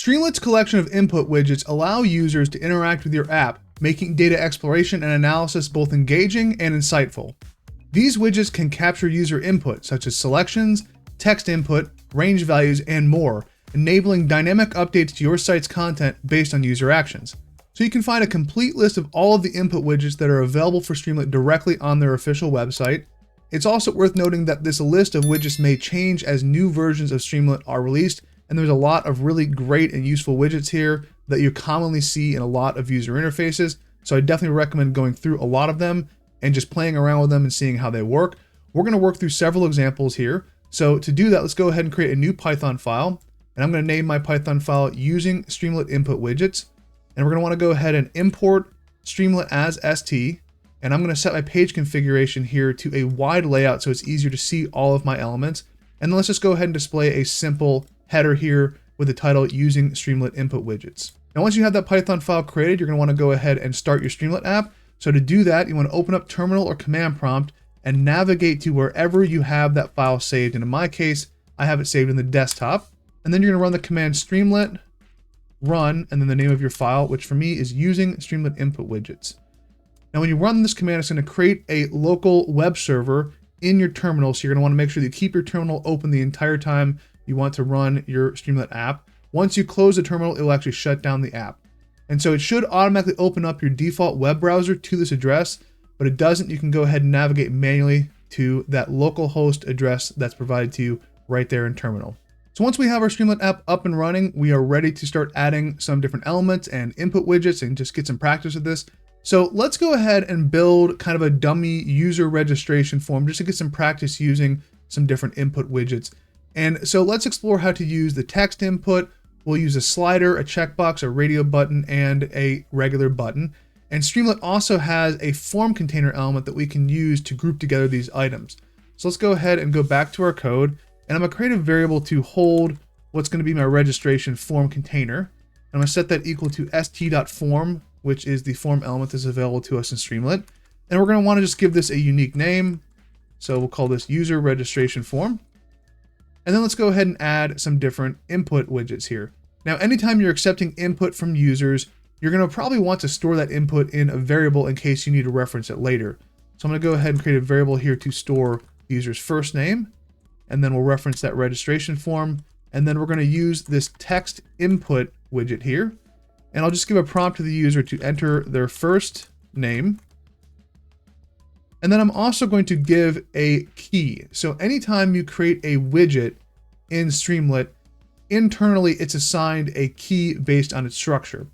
Streamlit's collection of input widgets allow users to interact with your app, making data exploration and analysis both engaging and insightful. These widgets can capture user input, such as selections, text input, range values, and more, enabling dynamic updates to your site's content based on user actions. So you can find a complete list of all of the input widgets that are available for Streamlit directly on their official website. It's also worth noting that this list of widgets may change as new versions of Streamlit are released, and there's a lot of really great and useful widgets here that you commonly see in a lot of user interfaces. So I definitely recommend going through a lot of them and just playing around with them and seeing how they work. We're going to work through several examples here. So to do that, let's go ahead and create a new Python file. And I'm going to name my Python file using Streamlit input widgets. And we're going to want to go ahead and import Streamlit as st. And I'm going to set my page configuration here to a wide layout so it's easier to see all of my elements. And then let's just go ahead and display a simple header here with the title using Streamlit input widgets. Now, once you have that Python file created, you're going to want to go ahead and start your Streamlit app. So to do that, you want to open up terminal or command prompt and navigate to wherever you have that file saved. And in my case, I have it saved in the desktop. And then you're going to run the command Streamlit run and then the name of your file, which for me is using Streamlit input widgets. Now, when you run this command, it's going to create a local web server in your terminal. So you're going to want to make sure that you keep your terminal open the entire time you want to run your Streamlit app. Once you close the terminal, it will actually shut down the app. And so it should automatically open up your default web browser to this address, but it doesn't. You can go ahead and navigate manually to that local host address that's provided to you right there in terminal. So once we have our Streamlit app up and running, we are ready to start adding some different elements and input widgets and just get some practice with this. So let's go ahead and build kind of a dummy user registration form just to get some practice using some different input widgets. And so let's explore how to use the text input. We'll use a slider, a checkbox, a radio button, and a regular button. And Streamlit also has a form container element that we can use to group together these items. So let's go ahead and go back to our code. And I'm going to create a variable to hold what's going to be my registration form container. I'm going to set that equal to st.form, which is the form element that's available to us in Streamlit. And we're going to want to just give this a unique name. So we'll call this user registration form. And then let's go ahead and add some different input widgets here. Now, anytime you're accepting input from users, you're going to probably want to store that input in a variable in case you need to reference it later. So I'm going to go ahead and create a variable here to store the user's first name, and then we'll reference that registration form. And then we're going to use this text input widget here. And I'll just give a prompt to the user to enter their first name. And then I'm also going to give a key. So anytime you create a widget in Streamlit, internally it's assigned a key based on its structure.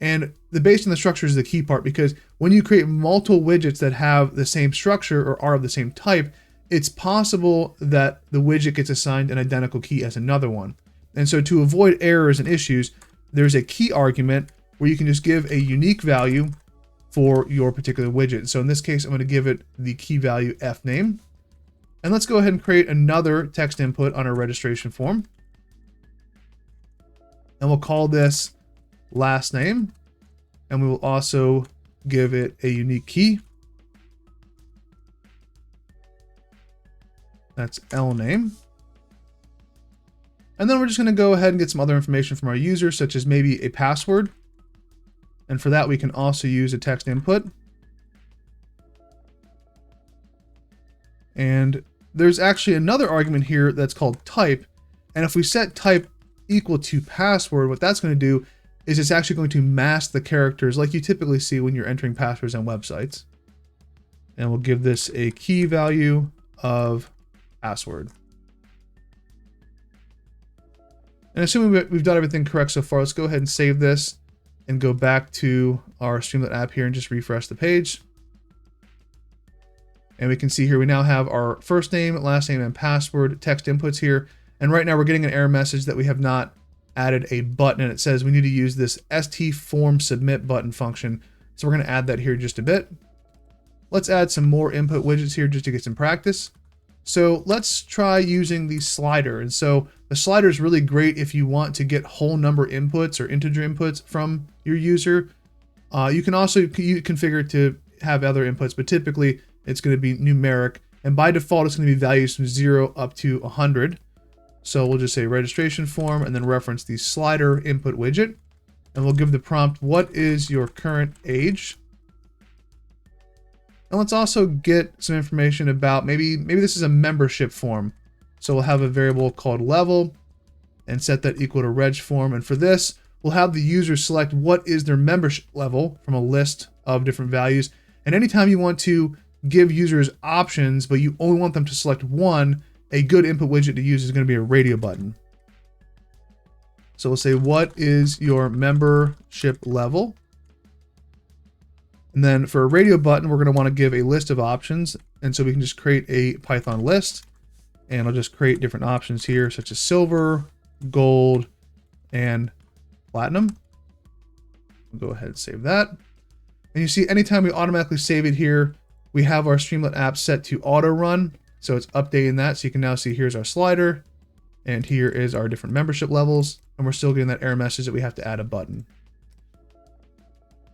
And the based on the structure is the key part, because when you create multiple widgets that have the same structure or are of the same type, it's possible that the widget gets assigned an identical key as another one. And so to avoid errors and issues, there's a key argument where you can just give a unique value for your particular widget. So in this case, I'm going to give it the key value fname. And let's go ahead and create another text input on our registration form. And we'll call this last name. And we will also give it a unique key. That's lname. And then we're just going to go ahead and get some other information from our user, such as maybe a password. And for that, we can also use a text input. And there's actually another argument here that's called type. And if we set type equal to password, what that's going to do is it's actually going to mask the characters like you typically see when you're entering passwords on websites. And we'll give this a key value of password. And assuming we've done everything correct so far, let's go ahead and save this and go back to our Streamlit app here and just refresh the page. And we can see here we now have our first name, last name, and password text inputs here. And right now we're getting an error message that we have not added a button, and it says we need to use this stform submit button function. So we're going to add that here just a bit. Let's add some more input widgets here just to get some practice. So let's try using the slider. And so the slider is really great if you want to get whole number inputs or integer inputs from your user. You can also configure to have other inputs, but typically it's going to be numeric. And by default, it's going to be values from 0 up to 100. So we'll just say registration form and then reference the slider input widget. And we'll give the prompt, what is your current age? And let's also get some information about maybe this is a membership form. So we'll have a variable called level and set that equal to reg form. And for this, we'll have the user select what is their membership level from a list of different values. And anytime you want to give users options, but you only want them to select one, a good input widget to use is going to be a radio button. So we'll say, what is your membership level? And then for a radio button, we're going to want to give a list of options. And so we can just create a Python list, and I'll just create different options here, such as silver, gold, and platinum. We'll go ahead and save that. And you see, anytime we automatically save it here, we have our Streamlit app set to auto run. So it's updating that. So you can now see here's our slider, and here is our different membership levels. And we're still getting that error message that we have to add a button.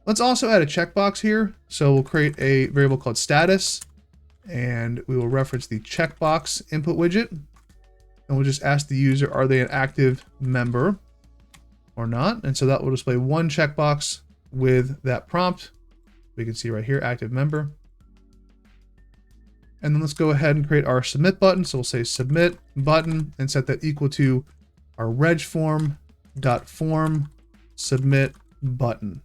Let's also add a checkbox here. So we'll create a variable called status, and we will reference the checkbox input widget. And we'll just ask the user, are they an active member or not? And so that will display one checkbox with that prompt. We can see right here, active member. And then let's go ahead and create our submit button. So we'll say submit button and set that equal to our reg form submit button.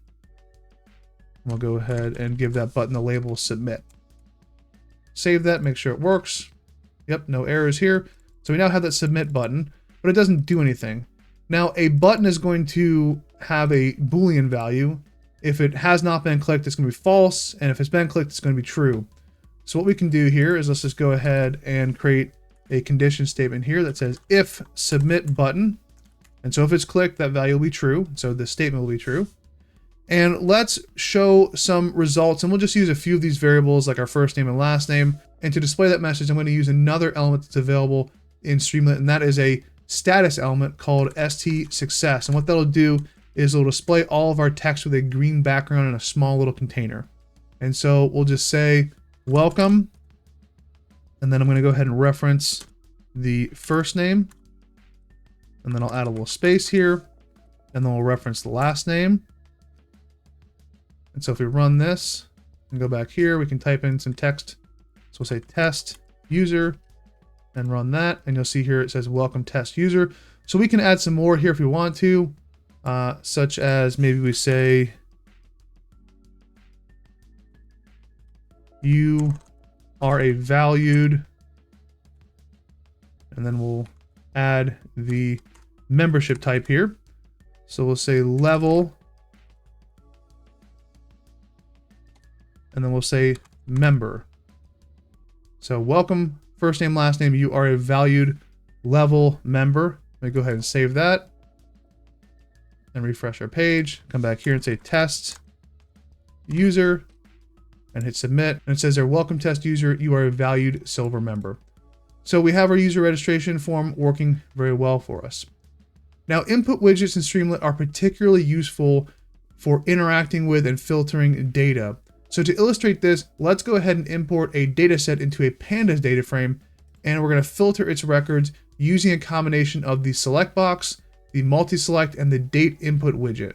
We'll go ahead and give that button the label submit. Save that, make sure it works. Yep, no errors here. So we now have that submit button, but it doesn't do anything. Now a button is going to have a Boolean value. If it has not been clicked, it's going to be false. And if it's been clicked, it's going to be true. So what we can do here is let's just go ahead and create a condition statement here that says if submit button. And so if it's clicked, that value will be true. So this statement will be true. And let's show some results. And we'll just use a few of these variables like our first name and last name. And to display that message, I'm going to use another element that's available in Streamlit. And that is a status element called stSuccess. And what that'll do is it'll display all of our text with a green background in a small little container. And so we'll just say, welcome. And then I'm going to go ahead and reference the first name. And then I'll add a little space here. And then we'll reference the last name. And so if we run this and go back here, we can type in some text. So we'll say test user and run that. And you'll see here it says welcome test user. So we can add some more here if we want to, such as maybe we say, you are a valued, and then we'll add the membership type here. So we'll say level, and then we'll say member. So welcome, first name, last name, you are a valued level member. Let me go ahead and save that and refresh our page. Come back here and say test user and hit submit. And it says there, welcome test user, you are a valued silver member. So we have our user registration form working very well for us. Now, input widgets in Streamlit are particularly useful for interacting with and filtering data. So to illustrate this, let's go ahead and import a data set into a Pandas DataFrame, and we're going to filter its records using a combination of the selectbox, the multiselect, and the date input widget.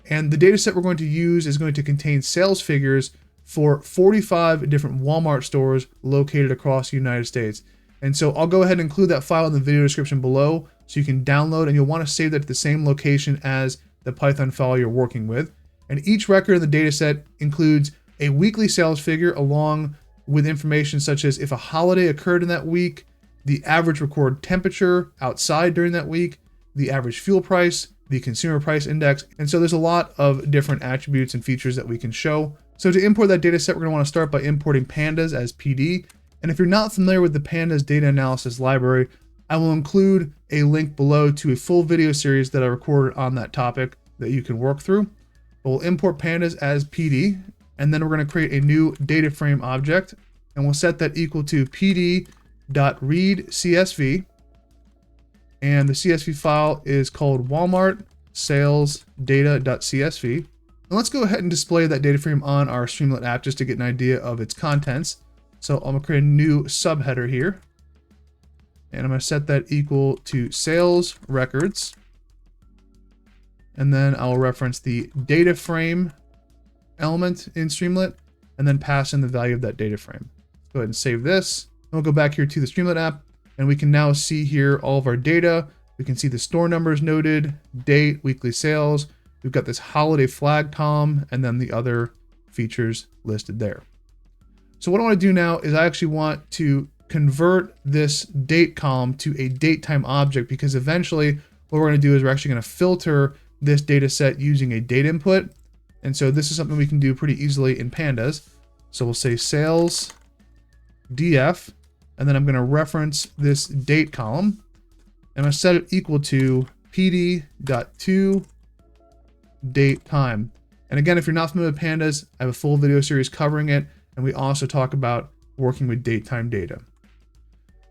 And the data set we're going to use is going to contain sales figures for 45 different Walmart stores located across the United States. And so I'll go ahead and include that file in the video description below so you can download, and you'll want to save that to the same location as the Python file you're working with. And each record in the data set includes a weekly sales figure along with information such as if a holiday occurred in that week, the average recorded temperature outside during that week, the average fuel price, the consumer price index. And so there's a lot of different attributes and features that we can show. So to import that data set, we're going to want to start by importing pandas as PD. And if you're not familiar with the pandas data analysis library, I will include a link below to a full video series that I recorded on that topic that you can work through. But we'll import pandas as PD, and then we're going to create a new data frame object, and we'll set that equal to pd.readcsv. And the CSV file is called Walmart sales data.csv. And let's go ahead and display that data frame on our Streamlit app just to get an idea of its contents. So I'm going to create a new subheader here. And I'm going to set that equal to sales records. And then I'll reference the data frame element in Streamlit and then pass in the value of that data frame. Go ahead and save this. And we'll go back here to the Streamlit app and we can now see here all of our data. We can see the store numbers noted, date, weekly sales. We've got this holiday flag column and then the other features listed there. So what I want to do now is I actually want to convert this date column to a date time object, because eventually what we're going to do is we're actually going to filter this data set using a date input. And so this is something we can do pretty easily in Pandas. So we'll say sales df, and then I'm going to reference this date column. And I'm going to set it equal to pd.to date time. And again, if you're not familiar with Pandas, I have a full video series covering it. And we also talk about working with date time data.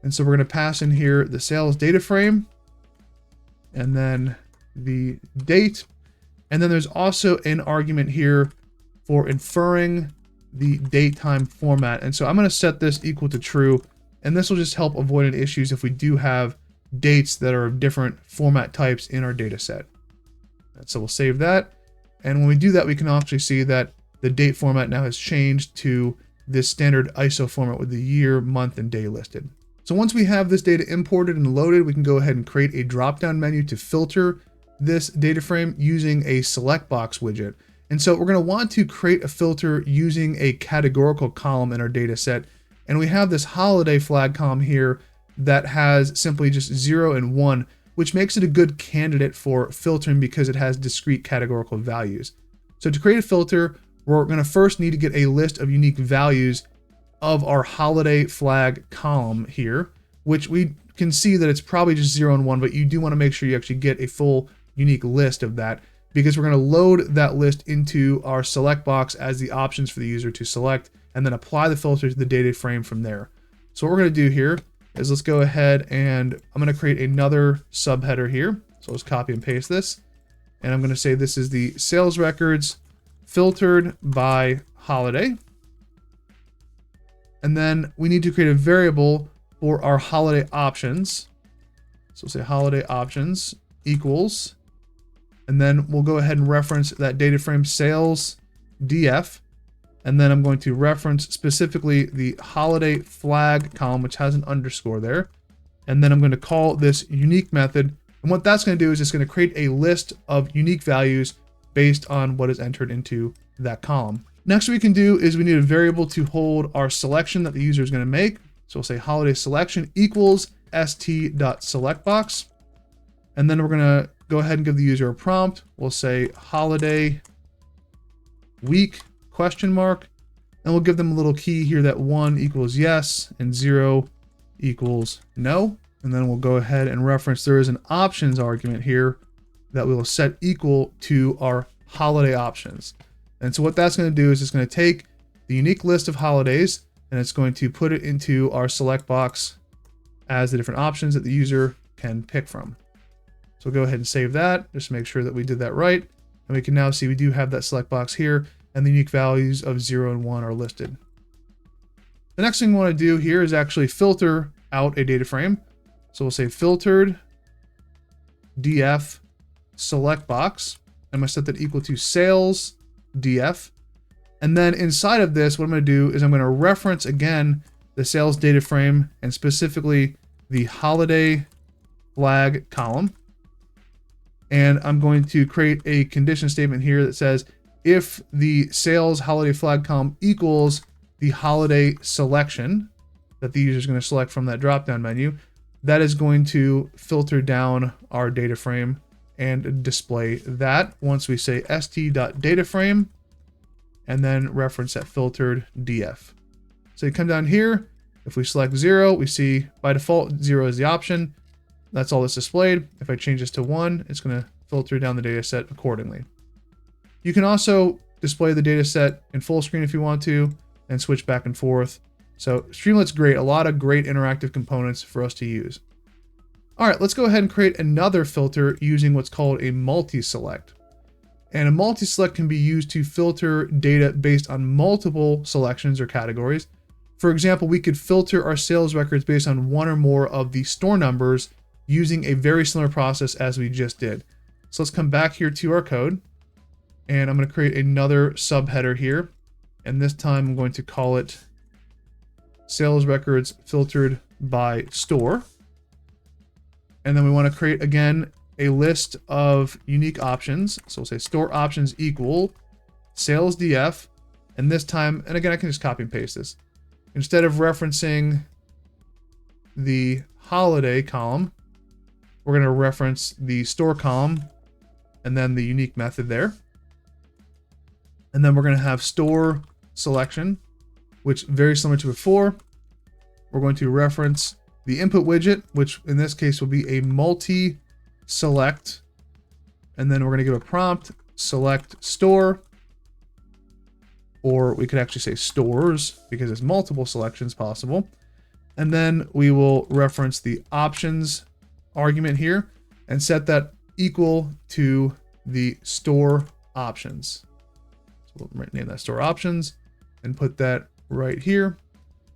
And so we're going to pass in here the sales data frame and then the date. And then there's also an argument here for inferring the date time format. And so I'm going to set this equal to true. And this will just help avoid any issues if we do have dates that are of different format types in our data set. And so we'll save that. And when we do that, we can actually see that the date format now has changed to this standard ISO format with the year, month, and day listed. So once we have this data imported and loaded, we can go ahead and create a drop-down menu to filter this data frame using a selectbox widget. And so we're going to want to create a filter using a categorical column in our data set. And we have this holiday flag column here that has simply just 0 and 1, which makes it a good candidate for filtering because it has discrete categorical values. So to create a filter, we're going to first need to get a list of unique values of our holiday flag column here, which we can see that it's probably just 0 and 1, but you do want to make sure you actually get a full unique list of that, because we're going to load that list into our select box as the options for the user to select, and then apply the filter to the data frame from there. So what we're going to do here is let's go ahead and I'm going to create another subheader here. So let's copy and paste this. And I'm going to say this is the sales records filtered by holiday. And then we need to create a variable for our holiday options. So we'll say holiday options equals, and then we'll go ahead and reference that data frame sales df. And then I'm going to reference specifically the holiday flag column, which has an underscore there. And then I'm going to call this unique method. And what that's going to do is it's going to create a list of unique values based on what is entered into that column. Next we can do is we need a variable to hold our selection that the user is going to make. So we'll say holiday selection equals st.selectbox. And then we're going to go ahead and give the user a prompt. We'll say holiday week question mark. And we'll give them a little key here that 1 equals yes and 0 equals no. And then we'll go ahead and reference there is an options argument here that we will set equal to our holiday options. And so what that's going to do is it's going to take the unique list of holidays and it's going to put it into our select box as the different options that the user can pick from. So we'll go ahead and save that, just to make sure that we did that right. And we can now see we do have that select box here and the unique values of 0 and 1 are listed. The next thing we want to do here is actually filter out a data frame. So we'll say filtered df select box. I'm going to set that equal to sales df. And then inside of this, what I'm going to do is I'm going to reference again the sales data frame and specifically the holiday flag column. And I'm going to create a condition statement here that says if the sales holiday flag column equals the holiday selection that the user is going to select from that drop-down menu, that is going to filter down our data frame and display that once we say st.dataframe and then reference that filtered df. So you come down here, if we select 0, we see by default 0 is the option. That's all that's displayed. If I change this to 1, it's going to filter down the data set accordingly. You can also display the data set in full screen if you want to and switch back and forth. So Streamlit's great, a lot of great interactive components for us to use. All right, let's go ahead and create another filter using what's called a multiselect. And a multiselect can be used to filter data based on multiple selections or categories. For example, we could filter our sales records based on one or more of the store numbers using a very similar process as we just did. So let's come back here to our code, and I'm going to create another subheader here. And this time I'm going to call it sales records filtered by store. And then we want to create, again, a list of unique options. So we'll say store options equal sales df. And this time, and again, I can just copy and paste this. Instead of referencing the holiday column, we're going to reference the store column and then the unique method there. And then we're going to have store selection, which very similar to before. We're going to reference the input widget, which in this case will be a multi-select. And then we're going to give a prompt, select store, or we could actually say stores because there's multiple selections possible. And then we will reference the options argument here and set that equal to the store options. So we'll name that store options and put that right here. And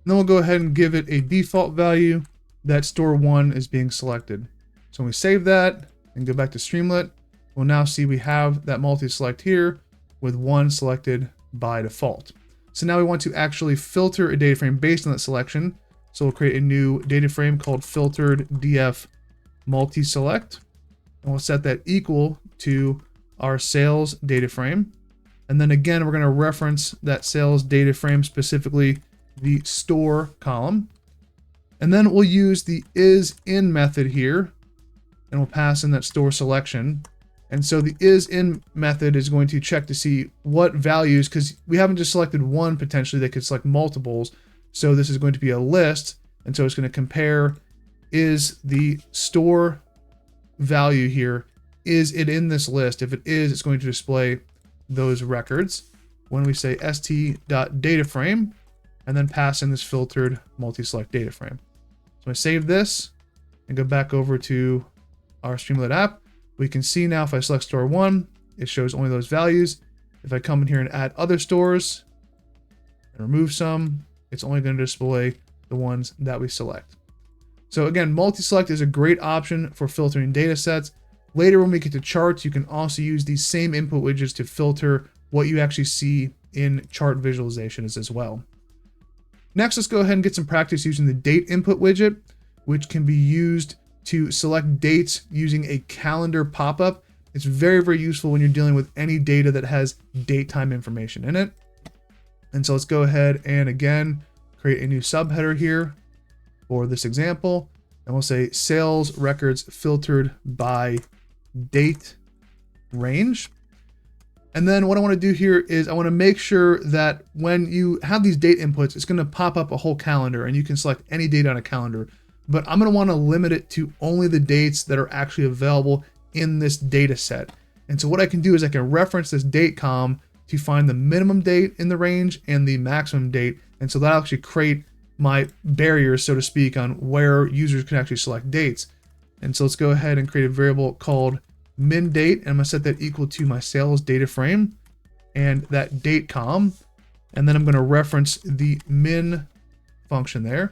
then we'll go ahead and give it a default value that store 1 is being selected. So when we save that and go back to Streamlit, we'll now see we have that multi-select here with 1 selected by default. So now we want to actually filter a data frame based on that selection. So we'll create a new data frame called filtered df multi-select, and we'll set that equal to our sales data frame. And then again, we're going to reference that sales data frame, specifically the store column. And then we'll use the isIn method here, and we'll pass in that store selection. And so the isIn method is going to check to see what values, because we haven't just selected one potentially, they could select multiples. So this is going to be a list. And so it's going to compare, is the store value here, is it in this list? If it is, it's going to display those records. When we say st.dataframe, and then pass in this filtered multi-select data frame. So I save this and go back over to our Streamlit app. We can see now if I select store 1, it shows only those values. If I come in here and add other stores and remove some, it's only going to display the ones that we select. So again, multi-select is a great option for filtering data sets. Later when we get to charts, you can also use these same input widgets to filter what you actually see in chart visualizations as well. Next, let's go ahead and get some practice using the date input widget, which can be used to select dates using a calendar pop-up. It's very, very useful when you're dealing with any data that has date time information in it. And so let's go ahead and again, create a new subheader here for this example. And we'll say sales records filtered by date range. And then what I want to do here is I want to make sure that when you have these date inputs, it's going to pop up a whole calendar and you can select any date on a calendar. But I'm going to want to limit it to only the dates that are actually available in this data set. And so what I can do is I can reference this date column to find the minimum date in the range and the maximum date. And so that'll actually create my barriers, so to speak, on where users can actually select dates. And so let's go ahead and create a variable called min date, and I'm going to set that equal to my sales data frame and that date column. And then I'm going to reference the min function there.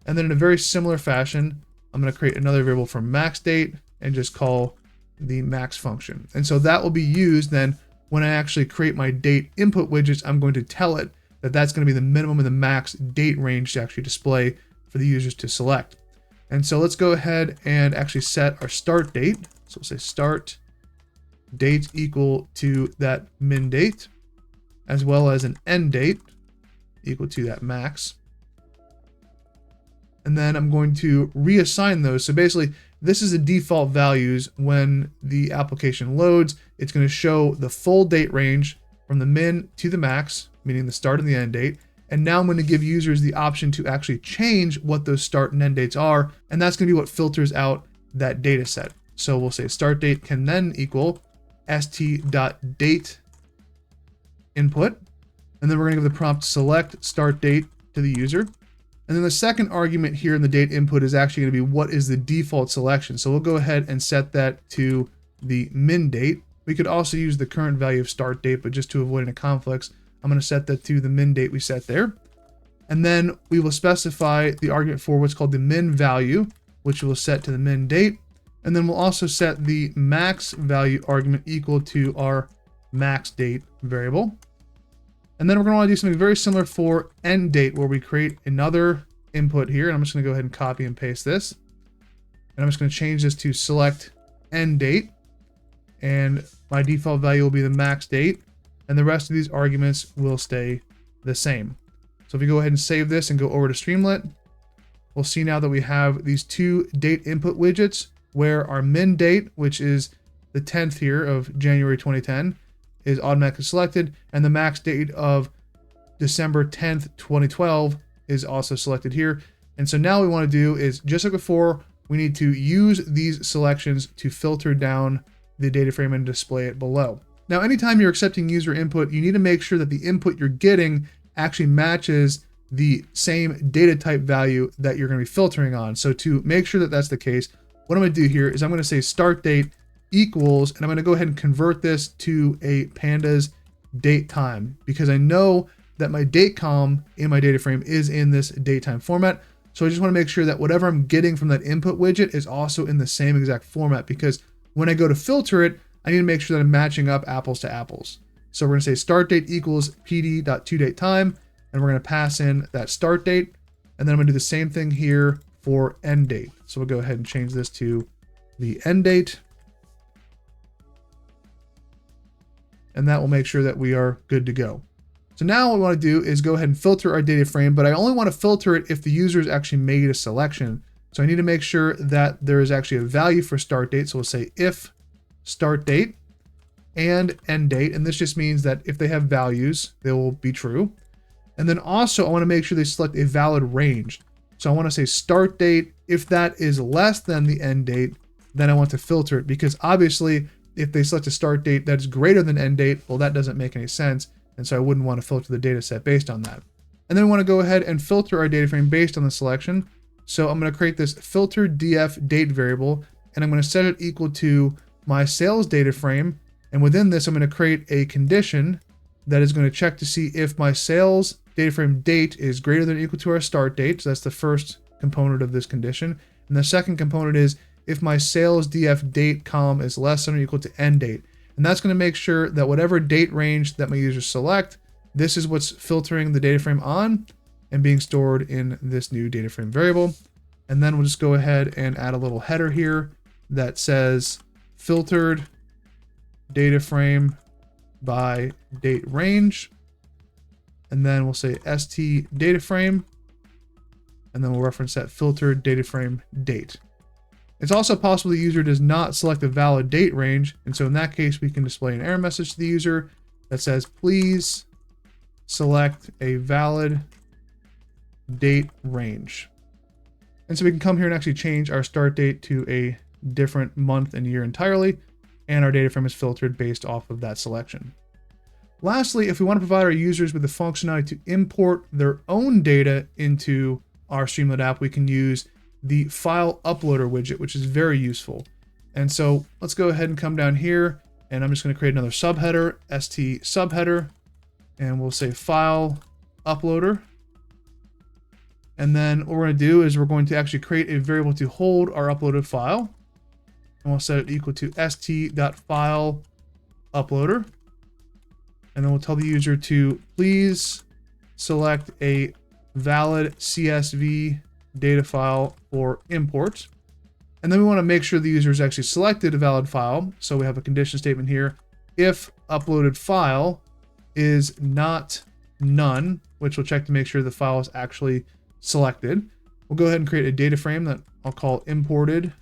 And then in a very similar fashion, I'm going to create another variable for max date and just call the max function. And so that will be used then when I actually create my date input widgets. I'm going to tell it that that's going to be the minimum and the max date range to actually display for the users to select. And so let's go ahead and actually set our start date. So we'll say start date equal to that min date, as well as an end date equal to that max. And then I'm going to reassign those. So basically, this is the default values. When the application loads, it's going to show the full date range from the min to the max, meaning the start and the end date. And now I'm going to give users the option to actually change what those start and end dates are. And that's going to be what filters out that data set. So we'll say start date can then equal st.date input. And then we're going to give the prompt select start date to the user. And then the second argument here in the date input is actually going to be what is the default selection. So we'll go ahead and set that to the min date. We could also use the current value of start date, but just to avoid any conflicts, I'm going to set that to the min date we set there. And then we will specify the argument for what's called the min value, which we'll set to the min date. And then we'll also set the max value argument equal to our max date variable. And then we're going to want to do something very similar for end date, where we create another input here. And I'm just going to go ahead and copy and paste this. And I'm just going to change this to select end date. And my default value will be the max date. And the rest of these arguments will stay the same. So if you go ahead and save this and go over to Streamlit, we'll see now that we have these two date input widgets, where our min date, which is the 10th here of January 2010, is automatically selected, and the max date of December 10th, 2012 is also selected here. And so now what we want to do is, just like before, we need to use these selections to filter down the data frame and display it below. Now, anytime you're accepting user input, you need to make sure that the input you're getting actually matches the same data type value that you're going to be filtering on. So to make sure that that's the case, what I'm going to do here is I'm going to say start date equals, and I'm going to go ahead and convert this to a pandas date time, because I know that my date column in my data frame is in this date time format. So I just want to make sure that whatever I'm getting from that input widget is also in the same exact format, because when I go to filter it, I need to make sure that I'm matching up apples to apples. So we're going to say start date equals pd.toDateTime, and we're going to pass in that start date. And then I'm going to do the same thing here for end date. So we'll go ahead and change this to the end date. And that will make sure that we are good to go. So now what we want to do is go ahead and filter our data frame, but I only want to filter it if the user has actually made a selection. So I need to make sure that there is actually a value for start date. So we'll say if start date and end date. And this just means that if they have values, they will be true. And then also I want to make sure they select a valid range. So I want to say start date. If that is less than the end date, then I want to filter it, because obviously if they select a start date that's greater than end date, well, that doesn't make any sense. And so I wouldn't want to filter the data set based on that. And then we want to go ahead and filter our data frame based on the selection. So I'm going to create this filter df date variable, and I'm going to set it equal to my sales data frame. And within this, I'm going to create a condition that is going to check to see if my sales data frame date is greater than or equal to our start date. So that's the first component of this condition. And the second component is if my sales df date column is less than or equal to end date. And that's going to make sure that whatever date range that my users select, this is what's filtering the data frame on and being stored in this new data frame variable. And then we'll just go ahead and add a little header here that says filtered data frame by date range. And then we'll say st data frame, and then we'll reference that filtered data frame date. It's also possible the user does not select a valid date range. And so in that case, we can display an error message to the user that says, please select a valid date range. And so we can come here and actually change our start date to a different month and year entirely. And our data frame is filtered based off of that selection. Lastly, if we want to provide our users with the functionality to import their own data into our Streamlit app, we can use the file uploader widget, which is very useful. And so let's go ahead and come down here, and I'm just going to create another subheader, st subheader, and we'll say file uploader. And then what we're going to do is we're going to actually create a variable to hold our uploaded file, and we'll set it equal to st.file uploader. And then we'll tell the user to please select a valid CSV data file for import. And then we want to make sure the user has actually selected a valid file. So we have a condition statement here. If uploaded file is not none, which will check to make sure the file is actually selected. We'll go ahead and create a data frame that I'll call imported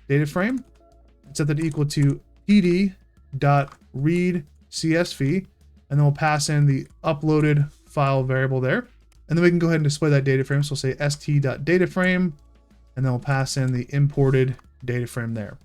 data frame. Set that equal to pd.readCSV. And then we'll pass in the uploaded file variable there. And then we can go ahead and display that data frame. So we'll say st.dataframe, and then we'll pass in the imported data frame there.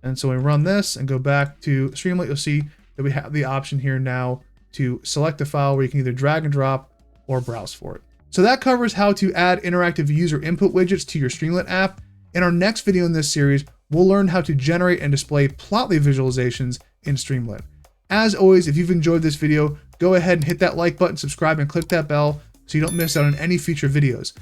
And so when we run this and go back to Streamlit, you'll see that we have the option here now to select a file where you can either drag and drop or browse for it. So that covers how to add interactive user input widgets to your Streamlit app. In our next video in this series, we'll learn how to generate and display plotly visualizations in Streamlit. As always, if you've enjoyed this video, go ahead and hit that like button, subscribe, and click that bell so you don't miss out on any future videos.